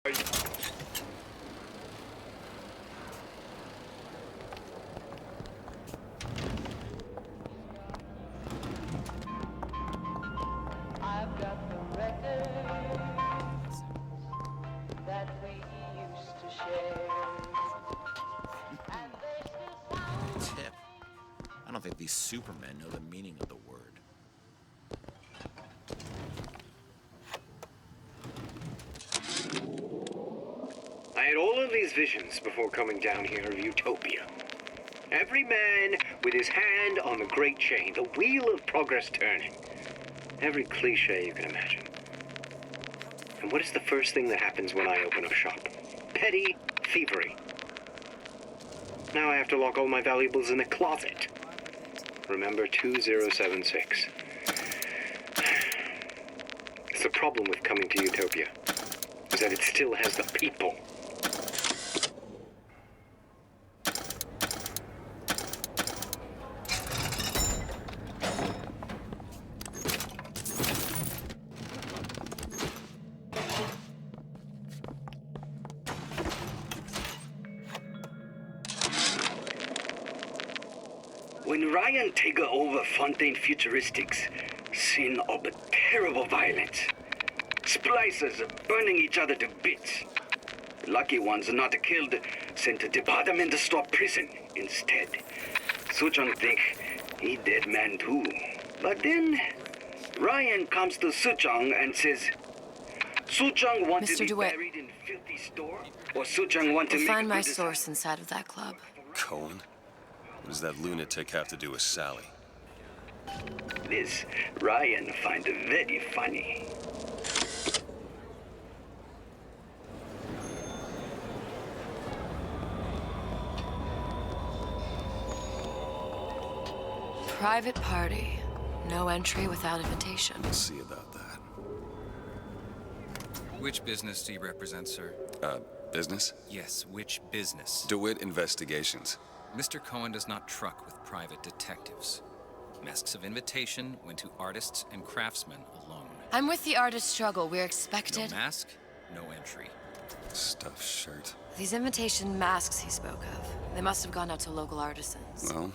I've got the records that we used to share. And they still sound. Tip. I don't think these supermen know the meaning of the word. I had all of these visions before coming down here of Utopia. Every man with his hand on the great chain, the wheel of progress turning. Every cliche you can imagine. And what is the first thing that happens when I open up shop? Petty thievery. Now I have to lock all my valuables in a closet. Remember 2076. It's the problem with coming to Utopia, is that it still has the people. When Ryan take over Fontaine Futuristics, scene of terrible violence. Splicers burning each other to bits. Lucky ones not killed, sent to department store prison instead. Suchong think he dead man too. But then Ryan comes to Suchong and says, Suchong want to Mr. be DeWitt. buried in filthy store, or Suchong want to We'll make find a my good source inside of that club. Cohen? What does that lunatic have to do with Sally? This Ryan find very funny. Private party. No entry without invitation. We'll see about that. Which business do you represent, sir? Business? Yes, which business? DeWitt Investigations. Mr. Cohen does not truck with private detectives. Masks of invitation went to artists and craftsmen alone. I'm with the artist struggle. We're No expected. mask, no entry. Stuffed shirt. These invitation masks he spoke of, they must have gone out to local artisans. Well,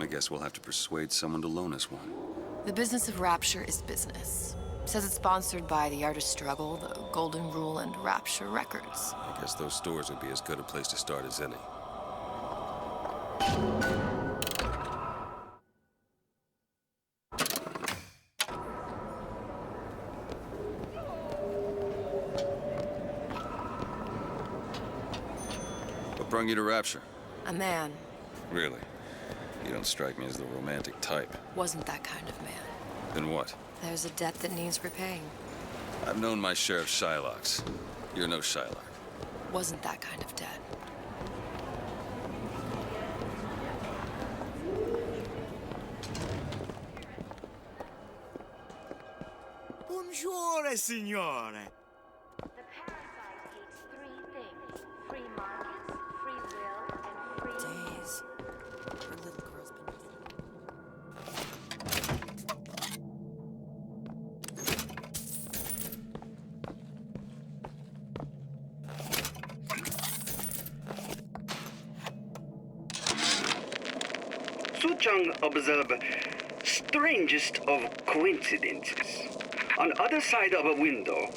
I guess we'll have to persuade someone to loan us one. The business of Rapture is business. Says it's sponsored by the artist struggle, the Golden Rule, and Rapture Records. I guess those stores would be as good a place to start as any. What brung you to Rapture? A man. Really? You don't strike me as the romantic type. Wasn't that kind of man. Then what? There's a debt that needs repaying. I've known my share of Shylocks. You're no Shylock. Wasn't that kind of debt. Buongiorno, signore. The parasite hates three things: free markets, free will, and free Days. Her little girl's been missing. Suchong observe strangest of coincidences. On other side of a window,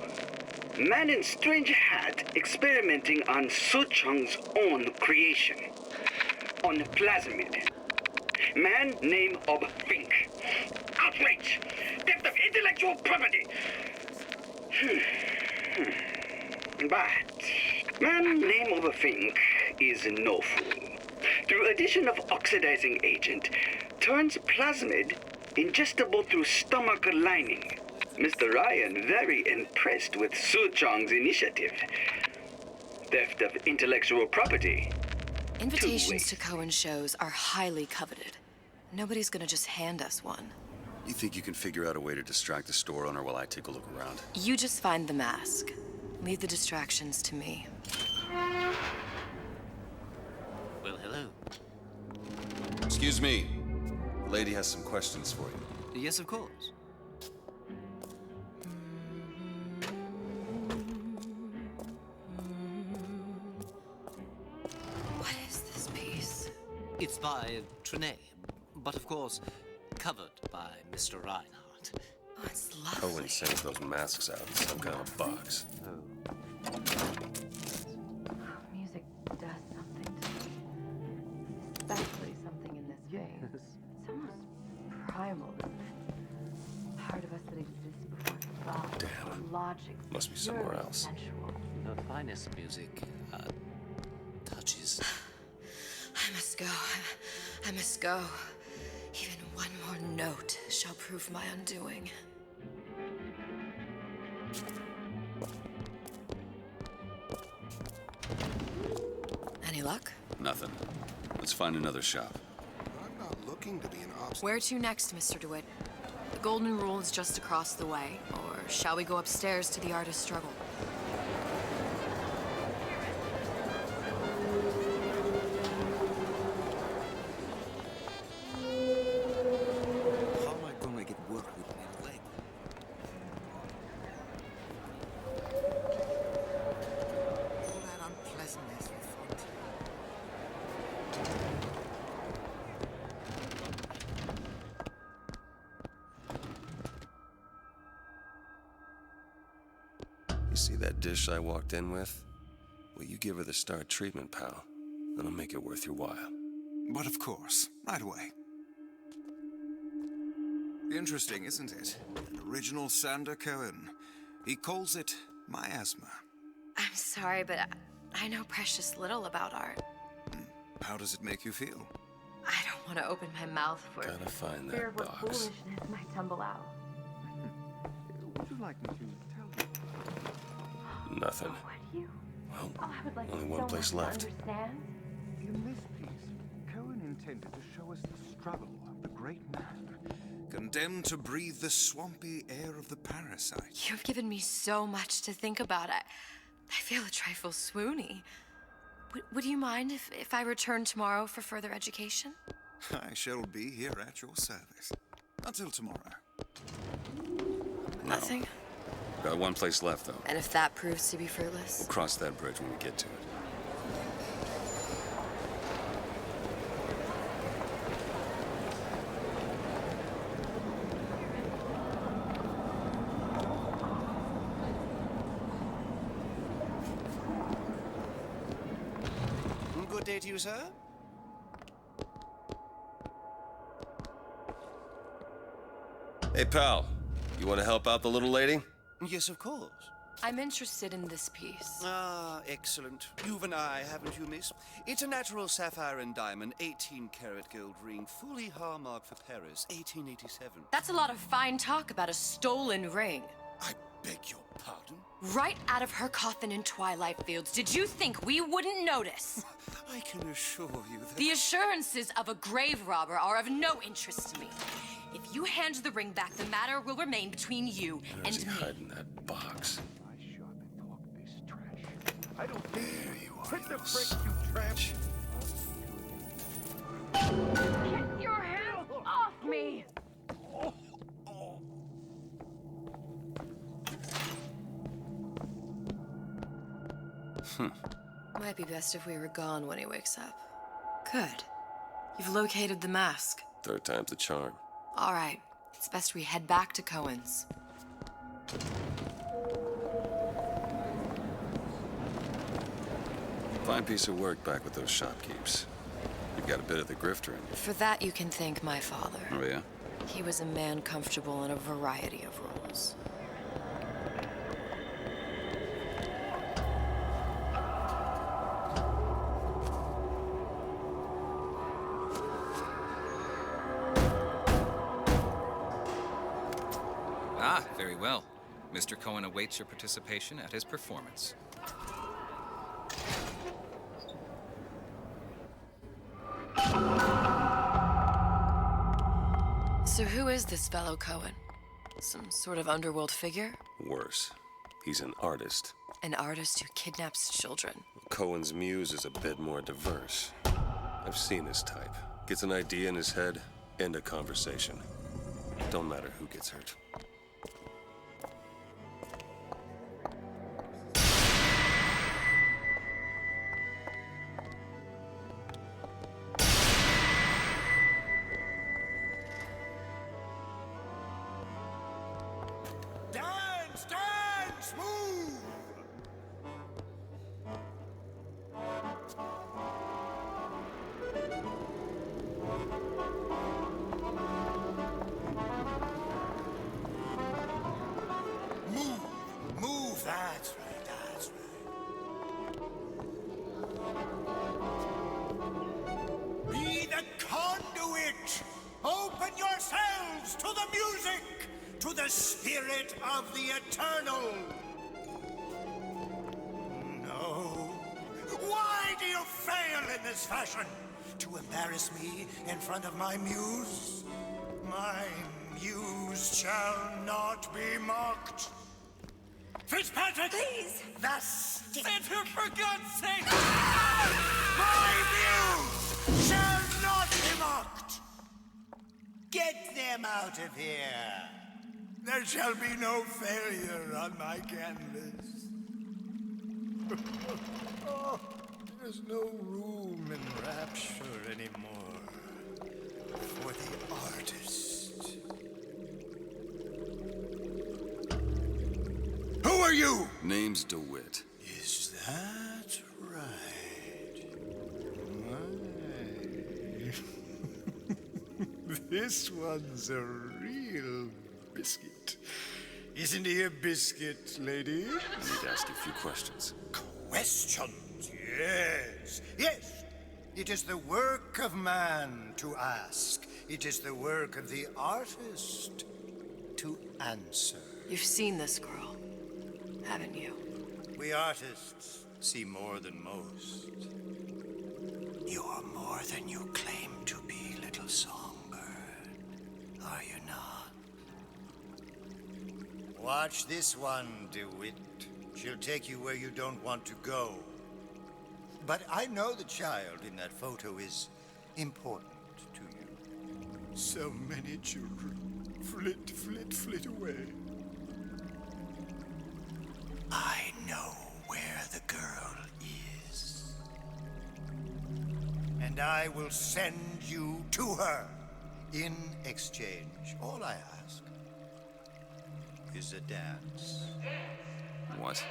man in strange hat experimenting on Suchong's own creation. On plasmid. Man name of Fink. Outrage! Theft of intellectual property! But man name of Fink is no fool. Through addition of oxidizing agent, turns plasmid ingestible through stomach lining. Mr. Ryan very impressed with Suchong's initiative. Theft of intellectual property. Invitations to Cohen shows are highly coveted. Nobody's gonna just hand us one. You think you can figure out a way to distract the store owner while I take a look around? You just find the mask. Leave the distractions to me. Well, hello. Excuse me. The lady has some questions for you. Yes, of course. It's by Trine, but of course, covered by Mr. Reinhardt. Oh, it's lovely. Cohen sends those masks out in some kind of box. Music does something to me. Especially something in this vein. It's almost primal, isn't it? Part of us that exists before thought, Damn. logic. Must be somewhere purely else. sensual. The finest music touches. I must go. I must go. Even one more note shall prove my undoing. Any luck? Nothing. Let's find another shop. I'm not looking to be an obstacle. Where to next, Mr. DeWitt? The Golden Rule is just across the way. Or shall we go upstairs to the Artist Struggle? How am I going to get work with my leg? All that unpleasantness in front. You see that dish I walked in with? Well, you give her the star treatment, pal. Then I'll make it worth your while. But of course, right away. Interesting, isn't it? An original Sander Cohen. He calls it miasma. I'm sorry, but I know precious little about art. How does it make you feel? I don't want to open my mouth for Gotta find Fear that of what box. foolishness might tumble out. Would you like me to tell you? Nothing. Would you? Well, Oh, I would like only so one place much left. to understand. In this piece, Cohen intended to show us the struggle of the great man. Condemned to breathe the swampy air of the parasite. You've given me so much to think about. I feel a trifle swoony. Would you mind if I return tomorrow for further education? I shall be here at your service. Until tomorrow. Nothing? Got one place left, though. And if that proves to be fruitless? We'll cross that bridge when we get to it. Good day to you, sir. Hey, pal. You want to help out the little lady? Yes, of course. I'm interested in this piece. Ah, excellent. You've an eye, haven't you, miss? It's a natural sapphire and diamond, 18-karat gold ring, fully hallmarked for Paris, 1887. That's a lot of fine talk about a stolen ring. I beg your pardon? Right out of her coffin in Twilight Fields. Did you think we wouldn't notice? I can assure you that... The assurances of a grave robber are of no interest to me. If you hand the ring back, the matter will remain between you Where's and he me. hiding that box? I shop and talk this trash. I don't think There you are, Hit the you bricks, you tramp! Get your hands off me! Might be best if we were gone when he wakes up. Good. You've located the mask. Third time's the charm. All right. It's best we head back to Cohen's. Fine piece of work back with those shopkeepers. You've got a bit of the grifter in you. For that, you can thank my father. Oh, yeah? He was a man comfortable in a variety of roles. Ah, very well. Mr. Cohen awaits your participation at his performance. So who is this fellow Cohen? Some sort of underworld figure? Worse. He's an artist. An artist who kidnaps children. Cohen's muse is a bit more diverse. I've seen this type. Gets an idea in his head, end a conversation. Don't matter who gets hurt. spirit of the Eternal. No. Why do you fail in this fashion? To embarrass me in front of my muse? My muse shall not be mocked. Fitzpatrick! Please! The stick! Santa, for God's sake! My muse shall not be mocked! Get them out of here! There shall be no failure on my canvas. Oh, there's no room in rapture anymore for the artist. Who are you? Name's DeWitt. Is that right? My. This one's a real biscuit. Isn't he a biscuit, lady? I need to ask you a few questions. Questions, yes. Yes. It is the work of man to ask. It is the work of the artist to answer. You've seen this girl, haven't you? We artists see more than most. You are more than you claim to be, little songbird. Are you not? Watch this one, DeWitt. She'll take you where you don't want to go. But I know the child in that photo is important to you. So many children flit, flit, flit away. I know where the girl is. And I will send you to her. In exchange, all I ask is a dance. What?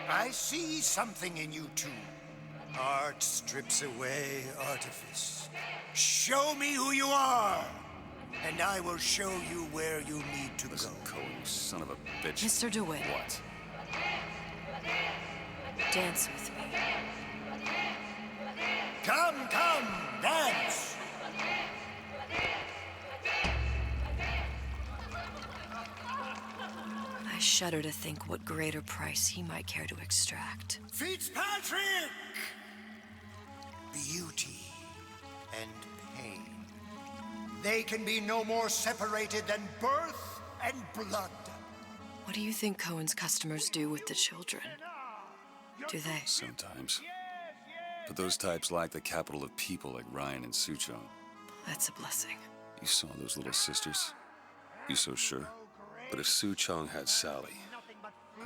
I see something in you two. Art strips away artifice. Show me who you are, and I will show you where you need to Listen, go. Cohen, you son of a bitch. Mr. DeWitt. What? Dance with me. Come, come, dance! I shudder to think what greater price he might care to extract. Fitzpatrick! Beauty and pain. They can be no more separated than birth and blood. What do you think Cohen's customers do with the children? Do they? Sometimes. But those types lack the capital of people like Ryan and Suchong. That's a blessing. You saw those little sisters? You so sure? But if Suchong had Sally,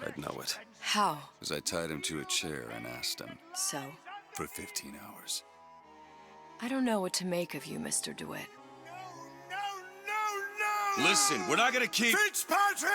I'd know it. How? As I tied him to a chair and asked him. So? For 15 hours. I don't know what to make of you, Mr. DeWitt. Listen, we're not gonna keep... Fitzpatrick!